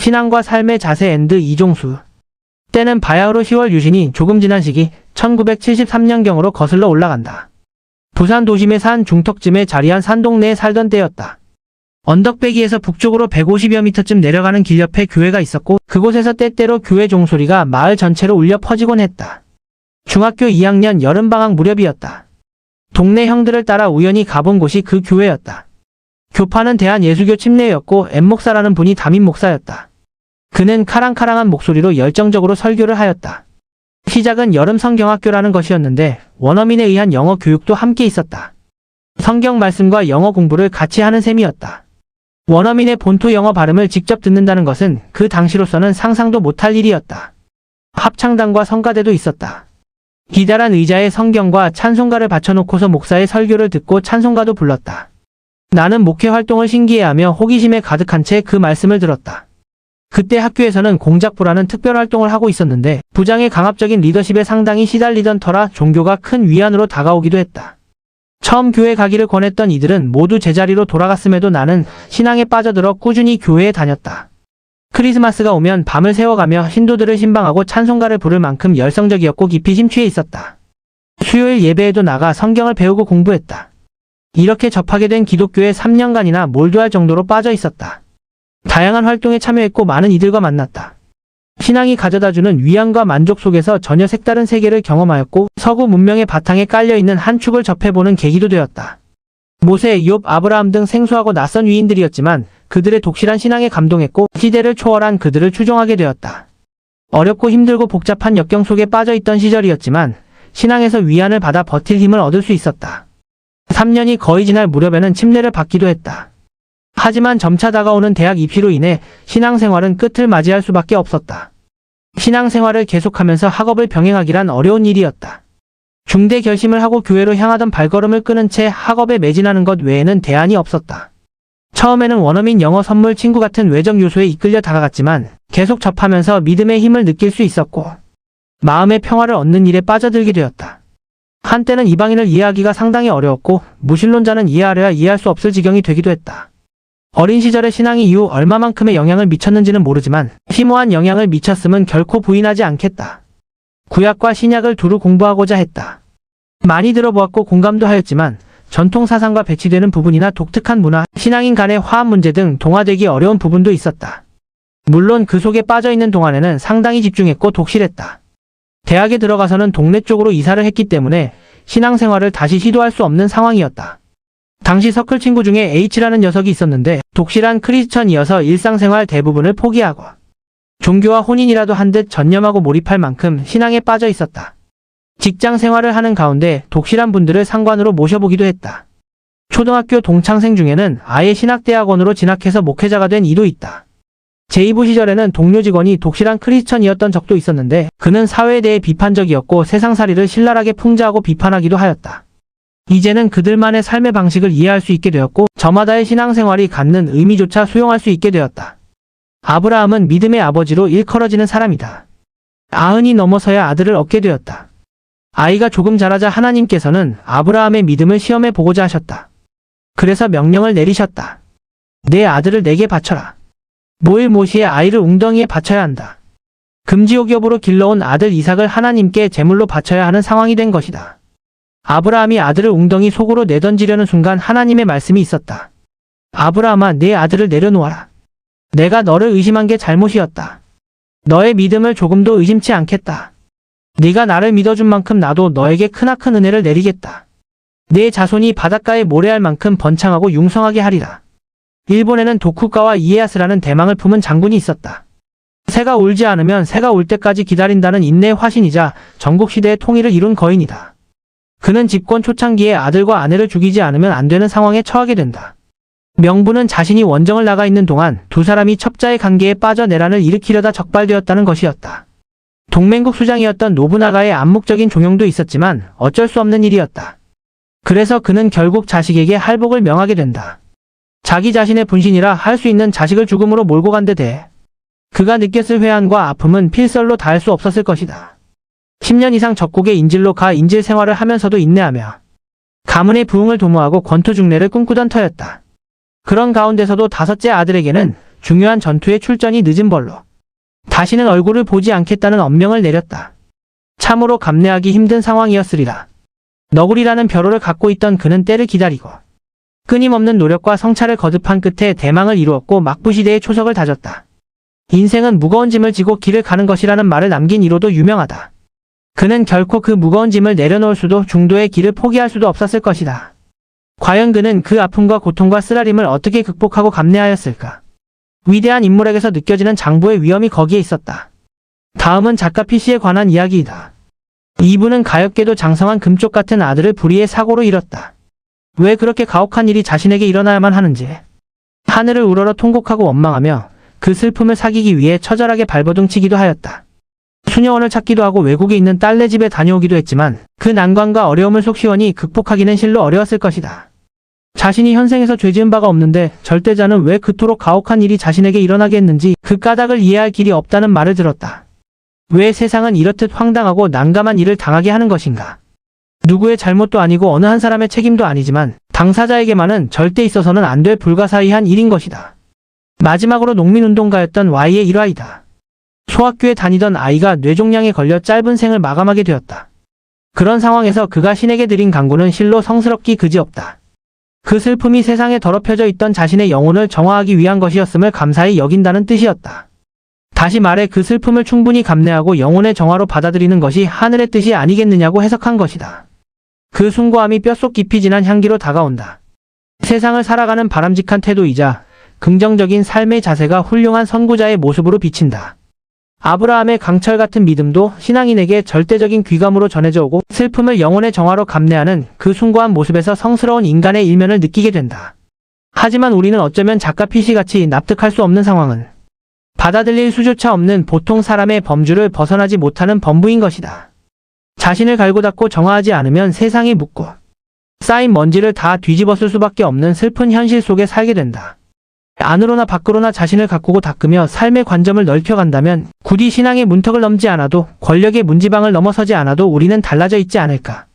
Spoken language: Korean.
신앙과 삶의 자세 앤드 이종수. 때는 바야흐로 10월 유신이 조금 지난 시기 1973년경으로 거슬러 올라간다. 부산 도심의 산 중턱쯤에 자리한 산동네에 살던 때였다. 언덕배기에서 북쪽으로 150여 미터쯤 내려가는 길 옆에 교회가 있었고 그곳에서 때때로 교회 종소리가 마을 전체로 울려 퍼지곤 했다. 중학교 2학년 여름방학 무렵이었다. 동네 형들을 따라 우연히 가본 곳이 그 교회였다. 교파는 대한예수교 침례였고 엠목사라는 분이 담임 목사였다. 그는 카랑카랑한 목소리로 열정적으로 설교를 하였다. 시작은 여름 성경학교라는 것이었는데 원어민에 의한 영어 교육도 함께 있었다. 성경 말씀과 영어 공부를 같이 하는 셈이었다. 원어민의 본토 영어 발음을 직접 듣는다는 것은 그 당시로서는 상상도 못할 일이었다. 합창단과 성가대도 있었다. 기다란 의자에 성경과 찬송가를 받쳐놓고서 목사의 설교를 듣고 찬송가도 불렀다. 나는 목회 활동을 신기해하며 호기심에 가득한 채 그 말씀을 들었다. 그때 학교에서는 공작부라는 특별 활동을 하고 있었는데 부장의 강압적인 리더십에 상당히 시달리던 터라 종교가 큰 위안으로 다가오기도 했다. 처음 교회 가기를 권했던 이들은 모두 제자리로 돌아갔음에도 나는 신앙에 빠져들어 꾸준히 교회에 다녔다. 크리스마스가 오면 밤을 새워가며 신도들을 신방하고 찬송가를 부를 만큼 열성적이었고 깊이 심취해 있었다. 수요일 예배에도 나가 성경을 배우고 공부했다. 이렇게 접하게 된 기독교에 3년간이나 몰두할 정도로 빠져 있었다. 다양한 활동에 참여했고 많은 이들과 만났다. 신앙이 가져다주는 위안과 만족 속에서 전혀 색다른 세계를 경험하였고 서구 문명의 바탕에 깔려있는 한 축을 접해보는 계기도 되었다. 모세, 욥, 아브라함 등 생소하고 낯선 위인들이었지만 그들의 독실한 신앙에 감동했고 시대를 초월한 그들을 추종하게 되었다. 어렵고 힘들고 복잡한 역경 속에 빠져있던 시절이었지만 신앙에서 위안을 받아 버틸 힘을 얻을 수 있었다. 3년이 거의 지날 무렵에는 침례를 받기도 했다. 하지만 점차 다가오는 대학 입시로 인해 신앙생활은 끝을 맞이할 수밖에 없었다. 신앙생활을 계속하면서 학업을 병행하기란 어려운 일이었다. 중대 결심을 하고 교회로 향하던 발걸음을 끊은 채 학업에 매진하는 것 외에는 대안이 없었다. 처음에는 원어민 영어 선물 친구 같은 외적 요소에 이끌려 다가갔지만 계속 접하면서 믿음의 힘을 느낄 수 있었고 마음의 평화를 얻는 일에 빠져들게 되었다. 한때는 이방인을 이해하기가 상당히 어려웠고 무신론자는 이해하려야 이해할 수 없을 지경이 되기도 했다. 어린 시절의 신앙이 이후 얼마만큼의 영향을 미쳤는지는 모르지만 심오한 영향을 미쳤음은 결코 부인하지 않겠다. 구약과 신약을 두루 공부하고자 했다. 많이 들어보았고 공감도 하였지만 전통 사상과 배치되는 부분이나 독특한 문화, 신앙인 간의 화합 문제 등 동화되기 어려운 부분도 있었다. 물론 그 속에 빠져있는 동안에는 상당히 집중했고 독실했다. 대학에 들어가서는 동네 쪽으로 이사를 했기 때문에 신앙생활을 다시 시도할 수 없는 상황이었다. 당시 서클 친구 중에 H라는 녀석이 있었는데 독실한 크리스천이어서 일상생활 대부분을 포기하고 종교와 혼인이라도 한 듯 전념하고 몰입할 만큼 신앙에 빠져 있었다. 직장 생활을 하는 가운데 독실한 분들을 상관으로 모셔보기도 했다. 초등학교 동창생 중에는 아예 신학대학원으로 진학해서 목회자가 된 이도 있다. 제2부 시절에는 동료 직원이 독실한 크리스천이었던 적도 있었는데 그는 사회에 대해 비판적이었고 세상살이를 신랄하게 풍자하고 비판하기도 하였다. 이제는 그들만의 삶의 방식을 이해할 수 있게 되었고 저마다의 신앙생활이 갖는 의미조차 수용할 수 있게 되었다. 아브라함은 믿음의 아버지로 일컬어지는 사람이다. 90이 넘어서야 아들을 얻게 되었다. 아이가 조금 자라자 하나님께서는 아브라함의 믿음을 시험해 보고자 하셨다. 그래서 명령을 내리셨다. 내 아들을 내게 바쳐라. 모일 모시의 아이를 웅덩이에 바쳐야 한다. 금지옥엽으로 길러온 아들 이삭을 하나님께 제물로 바쳐야 하는 상황이 된 것이다. 아브라함이 아들을 웅덩이 속으로 내던지려는 순간 하나님의 말씀이 있었다. 아브라함아, 내 아들을 내려놓아라. 내가 너를 의심한 게 잘못이었다. 너의 믿음을 조금도 의심치 않겠다. 네가 나를 믿어준 만큼 나도 너에게 크나큰 은혜를 내리겠다. 내 자손이 바닷가에 모래알 만큼 번창하고 융성하게 하리라. 일본에는 도쿠가와 이에야스라는 대망을 품은 장군이 있었다. 새가 울지 않으면 새가 울 때까지 기다린다는 인내의 화신이자 전국시대의 통일을 이룬 거인이다. 그는 집권 초창기에 아들과 아내를 죽이지 않으면 안 되는 상황에 처하게 된다. 명부는 자신이 원정을 나가 있는 동안 두 사람이 첩자의 관계에 빠져 내란을 일으키려다 적발되었다는 것이었다. 동맹국 수장이었던 노부나가의 암묵적인 종용도 있었지만 어쩔 수 없는 일이었다. 그래서 그는 결국 자식에게 할복을 명하게 된다. 자기 자신의 분신이라 할 수 있는 자식을 죽음으로 몰고 간 데 대해 그가 느꼈을 회한과 아픔은 필설로 다할 수 없었을 것이다. 10년 이상 적국의 인질로 가 인질 생활을 하면서도 인내하며 가문의 부흥을 도모하고 권투 중례를 꿈꾸던 터였다. 그런 가운데서도 다섯째 아들에게는 중요한 전투에 출전이 늦은 벌로 다시는 얼굴을 보지 않겠다는 엄명을 내렸다. 참으로 감내하기 힘든 상황이었으리라. 너구리라는 벼로를 갖고 있던 그는 때를 기다리고 끊임없는 노력과 성찰을 거듭한 끝에 대망을 이루었고 막부시대의 초석을 다졌다. 인생은 무거운 짐을 지고 길을 가는 것이라는 말을 남긴 이로도 유명하다. 그는 결코 그 무거운 짐을 내려놓을 수도 중도의 길을 포기할 수도 없었을 것이다. 과연 그는 그 아픔과 고통과 쓰라림을 어떻게 극복하고 감내하였을까? 위대한 인물에게서 느껴지는 장부의 위험이 거기에 있었다. 다음은 작가 P씨에 관한 이야기이다. 이분은 가엾게도 장성한 금쪽 같은 아들을 불의의 사고로 잃었다. 왜 그렇게 가혹한 일이 자신에게 일어나야만 하는지 하늘을 우러러 통곡하고 원망하며 그 슬픔을 사귀기 위해 처절하게 발버둥치기도 하였다. 수녀원을 찾기도 하고 외국에 있는 딸네 집에 다녀오기도 했지만 그 난관과 어려움을 속 시원히 극복하기는 실로 어려웠을 것이다. 자신이 현생에서 죄지은 바가 없는데 절대자는 왜 그토록 가혹한 일이 자신에게 일어나게 했는지 그 까닭을 이해할 길이 없다는 말을 들었다. 왜 세상은 이렇듯 황당하고 난감한 일을 당하게 하는 것인가? 누구의 잘못도 아니고 어느 한 사람의 책임도 아니지만 당사자에게만은 절대 있어서는 안 될 불가사의한 일인 것이다. 마지막으로 농민운동가였던 Y의 일화이다. 소학교에 다니던 아이가 뇌종양에 걸려 짧은 생을 마감하게 되었다. 그런 상황에서 그가 신에게 드린 간구는 실로 성스럽기 그지없다. 그 슬픔이 세상에 더럽혀져 있던 자신의 영혼을 정화하기 위한 것이었음을 감사히 여긴다는 뜻이었다. 다시 말해 그 슬픔을 충분히 감내하고 영혼의 정화로 받아들이는 것이 하늘의 뜻이 아니겠느냐고 해석한 것이다. 그 숭고함이 뼛속 깊이 지난 향기로 다가온다. 세상을 살아가는 바람직한 태도이자 긍정적인 삶의 자세가 훌륭한 선구자의 모습으로 비친다. 아브라함의 강철 같은 믿음도 신앙인에게 절대적인 귀감으로 전해져 오고 슬픔을 영혼의 정화로 감내하는 그 숭고한 모습에서 성스러운 인간의 일면을 느끼게 된다. 하지만 우리는 어쩌면 작가 P씨같이 납득할 수 없는 상황은 받아들일 수조차 없는 보통 사람의 범주를 벗어나지 못하는 범부인 것이다. 자신을 갈고 닦고 정화하지 않으면 세상이 묻고 쌓인 먼지를 다 뒤집었을 수밖에 없는 슬픈 현실 속에 살게 된다. 안으로나 밖으로나 자신을 가꾸고 닦으며 삶의 관점을 넓혀간다면 굳이 신앙의 문턱을 넘지 않아도 권력의 문지방을 넘어서지 않아도 우리는 달라져 있지 않을까.